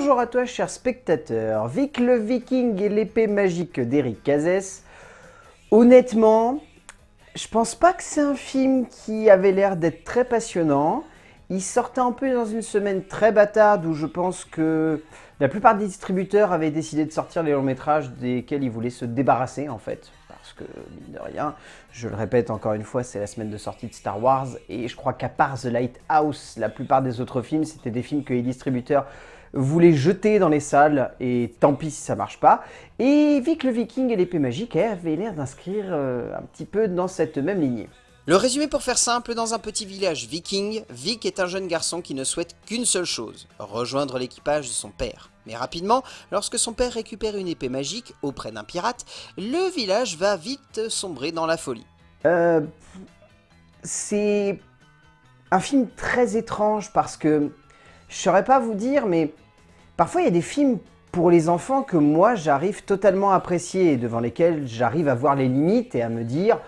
Bonjour à toi cher spectateur, Vic le Viking et l'épée magique d'Eric Cazès. Honnêtement, je pense pas que c'est un film qui avait l'air d'être très passionnant. Il sortait un peu dans une semaine très bâtarde où je pense que la plupart des distributeurs avaient décidé de sortir les longs métrages desquels ils voulaient se débarrasser en fait. Parce que, mine de rien, je le répète encore une fois, c'est la semaine de sortie de Star Wars et je crois qu'à part The Lighthouse, la plupart des autres films, c'était des films que les distributeurs voulaient jeter dans les salles et tant pis si ça marche pas. Et Vic le Viking et l'épée magique avaient l'air d'inscrire un petit peu dans cette même lignée. Le résumé pour faire simple, dans un petit village viking, Vic est un jeune garçon qui ne souhaite qu'une seule chose, rejoindre l'équipage de son père. Mais rapidement, lorsque son père récupère une épée magique auprès d'un pirate, le village va vite sombrer dans la folie. C'est un film très étrange parce que je saurais pas vous dire, mais parfois il y a des films pour les enfants que moi j'arrive totalement à apprécier et devant lesquels j'arrive à voir les limites et à me dire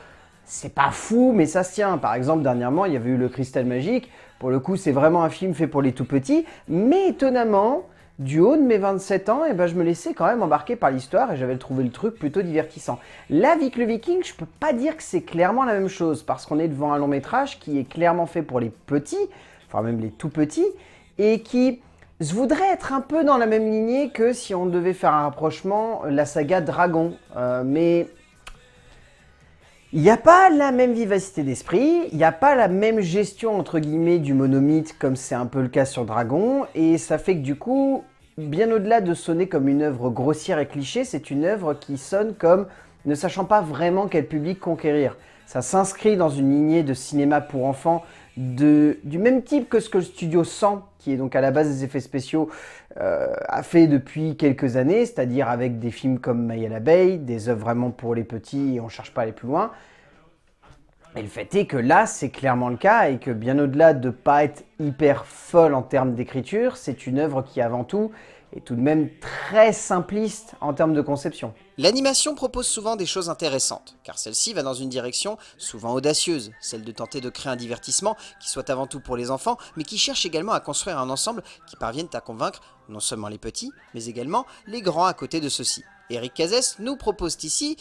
c'est pas fou mais ça se tient. Par exemple dernièrement il y avait eu Le Cristal Magique, pour le coup c'est vraiment un film fait pour les tout petits, mais étonnamment du haut de mes 27 ans, je me laissais quand même embarquer par l'histoire et j'avais trouvé le truc plutôt divertissant. Là, Vic le Viking, je peux pas dire que c'est clairement la même chose parce qu'on est devant un long métrage qui est clairement fait pour les petits, enfin même les tout petits, et qui je voudrais être un peu dans la même lignée que si on devait faire un rapprochement, la saga Dragon. Mais il n'y a pas la même vivacité d'esprit, il n'y a pas la même gestion entre guillemets du monomythe comme c'est un peu le cas sur Dragon, et ça fait que du coup, bien au-delà de sonner comme une œuvre grossière et cliché, c'est une œuvre qui sonne comme ne sachant pas vraiment quel public conquérir. Ça s'inscrit dans une lignée de cinéma pour enfants du même type que ce que le studio 100, qui est donc à la base des effets spéciaux, a fait depuis quelques années, c'est-à-dire avec des films comme Maya l'abeille, des œuvres vraiment pour les petits et on ne cherche pas à aller plus loin. Et le fait est que là, c'est clairement le cas et que bien au-delà de ne pas être hyper folle en termes d'écriture, c'est une œuvre qui avant tout est tout de même très simpliste en termes de conception. L'animation propose souvent des choses intéressantes, car celle-ci va dans une direction souvent audacieuse, celle de tenter de créer un divertissement qui soit avant tout pour les enfants, mais qui cherche également à construire un ensemble qui parvienne à convaincre non seulement les petits, mais également les grands à côté de ceux-ci. Eric Cazès nous propose ici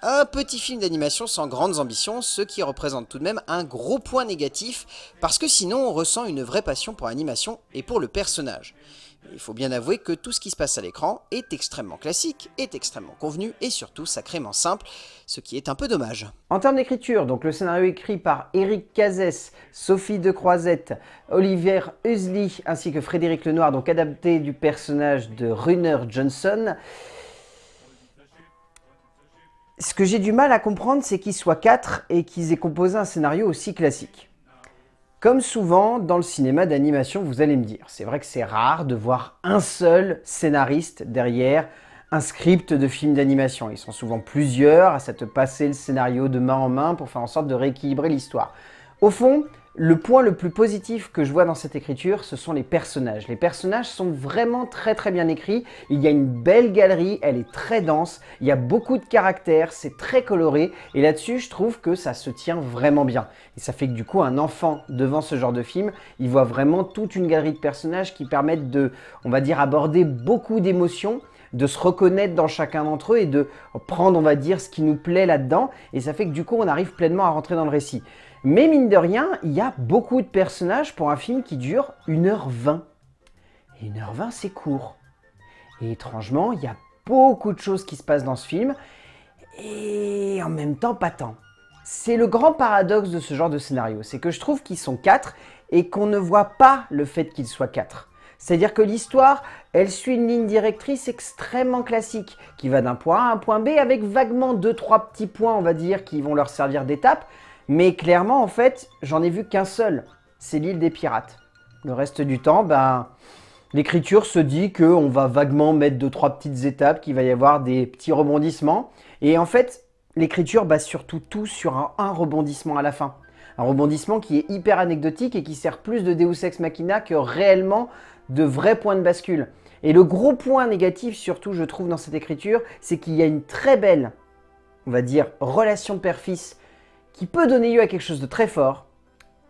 un petit film d'animation sans grandes ambitions, ce qui représente tout de même un gros point négatif, parce que sinon on ressent une vraie passion pour l'animation et pour le personnage. Il faut bien avouer que tout ce qui se passe à l'écran est extrêmement classique, est extrêmement convenu et surtout sacrément simple, ce qui est un peu dommage. En termes d'écriture, donc le scénario écrit par Eric Cazès, Sophie de Croisette, Olivier Huxley ainsi que Frédéric Lenoir, donc adapté du personnage de Runner Johnson. Ce que j'ai du mal à comprendre, c'est qu'ils soient 4 et qu'ils aient composé un scénario aussi classique. Comme souvent dans le cinéma d'animation, vous allez me dire, c'est vrai que c'est rare de voir un seul scénariste derrière un script de film d'animation. Ils sont souvent plusieurs à s'être passer le scénario de main en main pour faire en sorte de rééquilibrer l'histoire. Au fond, le point le plus positif que je vois dans cette écriture, ce sont les personnages. Les personnages sont vraiment très bien écrits, il y a une belle galerie, elle est très dense, il y a beaucoup de caractères, c'est très coloré, et là-dessus, je trouve que ça se tient vraiment bien. Et ça fait que du coup, un enfant devant ce genre de film, il voit vraiment toute une galerie de personnages qui permettent de, on va dire, aborder beaucoup d'émotions, de se reconnaître dans chacun d'entre eux et de prendre, on va dire, ce qui nous plaît là-dedans, et ça fait que du coup, on arrive pleinement à rentrer dans le récit. Mais mine de rien, il y a beaucoup de personnages pour un film qui dure 1h20. Et 1h20, c'est court. Et étrangement, il y a beaucoup de choses qui se passent dans ce film, et en même temps, pas tant. C'est le grand paradoxe de ce genre de scénario, c'est que je trouve qu'ils sont 4 et qu'on ne voit pas le fait qu'ils soient 4. C'est-à-dire que l'histoire, elle suit une ligne directrice extrêmement classique, qui va d'un point A à un point B avec vaguement 2-3 petits points, on va dire, qui vont leur servir d'étape. Mais clairement, en fait, j'en ai vu qu'un seul, c'est l'île des pirates. Le reste du temps, l'écriture se dit qu'on va vaguement mettre 2-3 petites étapes, qu'il va y avoir des petits rebondissements. Et en fait, l'écriture base surtout tout sur un rebondissement à la fin. Un rebondissement qui est hyper anecdotique et qui sert plus de Deus Ex Machina que réellement de vrais points de bascule. Et le gros point négatif, surtout, je trouve, dans cette écriture, c'est qu'il y a une très belle, on va dire, relation père-fils qui peut donner lieu à quelque chose de très fort,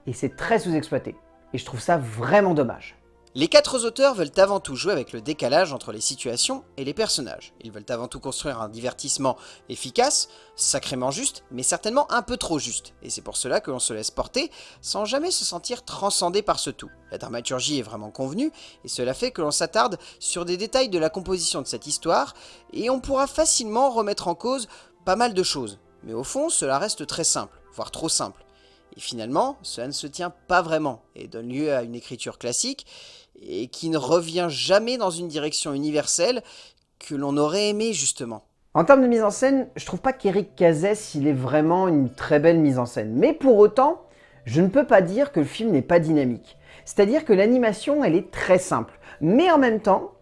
et c'est très sous-exploité. Et je trouve ça vraiment dommage. Les 4 auteurs veulent avant tout jouer avec le décalage entre les situations et les personnages. Ils veulent avant tout construire un divertissement efficace, sacrément juste, mais certainement un peu trop juste. Et c'est pour cela que l'on se laisse porter, sans jamais se sentir transcendé par ce tout. La dramaturgie est vraiment convenue, et cela fait que l'on s'attarde sur des détails de la composition de cette histoire, et on pourra facilement remettre en cause pas mal de choses. Mais au fond, cela reste très simple, voire trop simple. Et finalement, cela ne se tient pas vraiment, et donne lieu à une écriture classique, et qui ne revient jamais dans une direction universelle que l'on aurait aimé justement. En termes de mise en scène, je trouve pas qu'Éric Cazès, il est vraiment une très belle mise en scène. Mais pour autant, je ne peux pas dire que le film n'est pas dynamique. C'est-à-dire que l'animation, elle est très simple. Mais en même temps,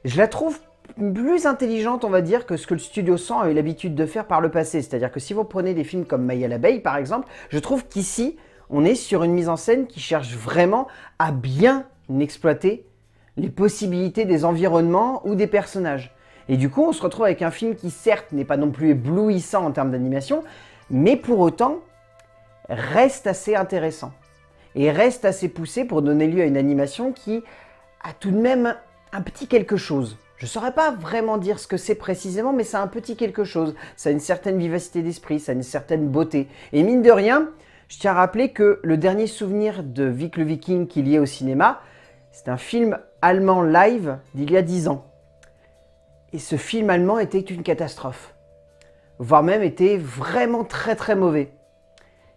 je la trouve plus intelligente, on va dire, que ce que le Studio 100 a eu l'habitude de faire par le passé. C'est-à-dire que si vous prenez des films comme Maya l'abeille, par exemple, je trouve qu'ici, on est sur une mise en scène qui cherche vraiment à bien exploiter les possibilités des environnements ou des personnages. Et du coup, on se retrouve avec un film qui, certes, n'est pas non plus éblouissant en termes d'animation, mais pour autant, reste assez intéressant. Et reste assez poussé pour donner lieu à une animation qui a tout de même un petit quelque chose. Je ne saurais pas vraiment dire ce que c'est précisément, mais ça a un petit quelque chose. Ça a une certaine vivacité d'esprit, ça a une certaine beauté. Et mine de rien, je tiens à rappeler que le dernier souvenir de Vic le Viking qu'il y ait au cinéma, c'est un film allemand live d'il y a 10 ans. Et ce film allemand était une catastrophe. Voire même était vraiment très très mauvais.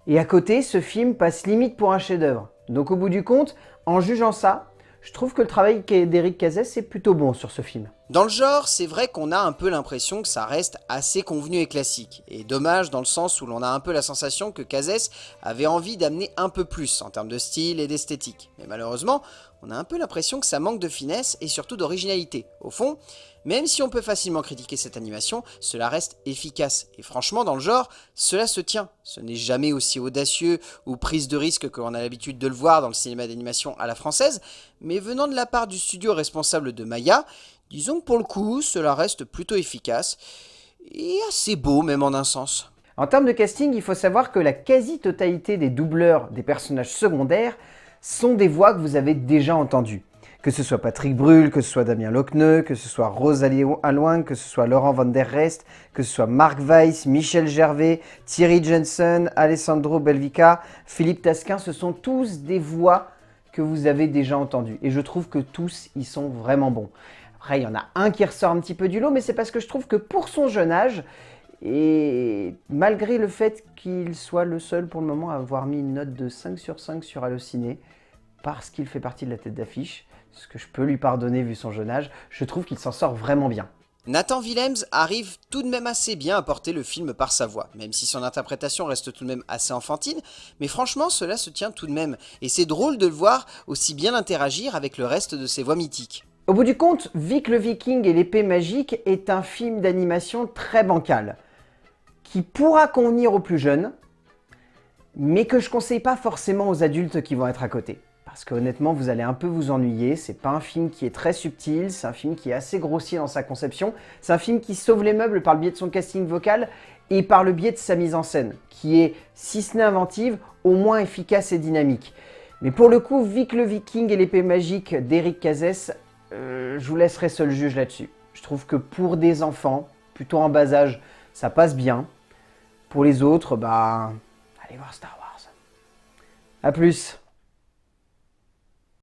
Et à côté, ce film passe limite pour un chef-d'œuvre. Donc au bout du compte, en jugeant ça, je trouve que le travail d'Éric Cazès est plutôt bon sur ce film. Dans le genre, c'est vrai qu'on a un peu l'impression que ça reste assez convenu et classique. Et dommage dans le sens où l'on a un peu la sensation que Cazès avait envie d'amener un peu plus en termes de style et d'esthétique. Mais malheureusement, on a un peu l'impression que ça manque de finesse et surtout d'originalité. Au fond, même si on peut facilement critiquer cette animation, cela reste efficace. Et franchement, dans le genre, cela se tient. Ce n'est jamais aussi audacieux ou prise de risque que l'on a l'habitude de le voir dans le cinéma d'animation à la française, mais venant de la part du studio responsable de Maya, disons que pour le coup, cela reste plutôt efficace et assez beau même en un sens. En termes de casting, il faut savoir que la quasi-totalité des doubleurs des personnages secondaires sont des voix que vous avez déjà entendues. Que ce soit Patrick Bruel, que ce soit Damien Loqueneux, que ce soit Rosalie Allouin, que ce soit Laurent Van Der Rest, que ce soit Marc Weiss, Michel Gervais, Thierry Jensen, Alessandro Belvica, Philippe Tasquin, ce sont tous des voix que vous avez déjà entendues. Et je trouve que tous, ils sont vraiment bons. Après, il y en a un qui ressort un petit peu du lot, mais c'est parce que je trouve que pour son jeune âge, et malgré le fait qu'il soit le seul pour le moment à avoir mis une note de 5 sur 5 sur Allociné, parce qu'il fait partie de la tête d'affiche, ce que je peux lui pardonner vu son jeune âge, je trouve qu'il s'en sort vraiment bien. Nathan Willems arrive tout de même assez bien à porter le film par sa voix, même si son interprétation reste tout de même assez enfantine, mais franchement cela se tient tout de même, et c'est drôle de le voir aussi bien interagir avec le reste de ses voix mythiques. Au bout du compte, Vic le Viking et l'épée magique est un film d'animation très bancal, qui pourra convenir aux plus jeunes, mais que je conseille pas forcément aux adultes qui vont être à côté. Parce que honnêtement, vous allez un peu vous ennuyer, c'est pas un film qui est très subtil, c'est un film qui est assez grossier dans sa conception, c'est un film qui sauve les meubles par le biais de son casting vocal et par le biais de sa mise en scène, qui est, si ce n'est inventive, au moins efficace et dynamique. Mais pour le coup, Vic le Viking et l'épée magique d'Éric Cazès, je vous laisserai seul juge là-dessus. Je trouve que pour des enfants, plutôt en bas âge, ça passe bien. Pour les autres, allez voir Star Wars. A plus.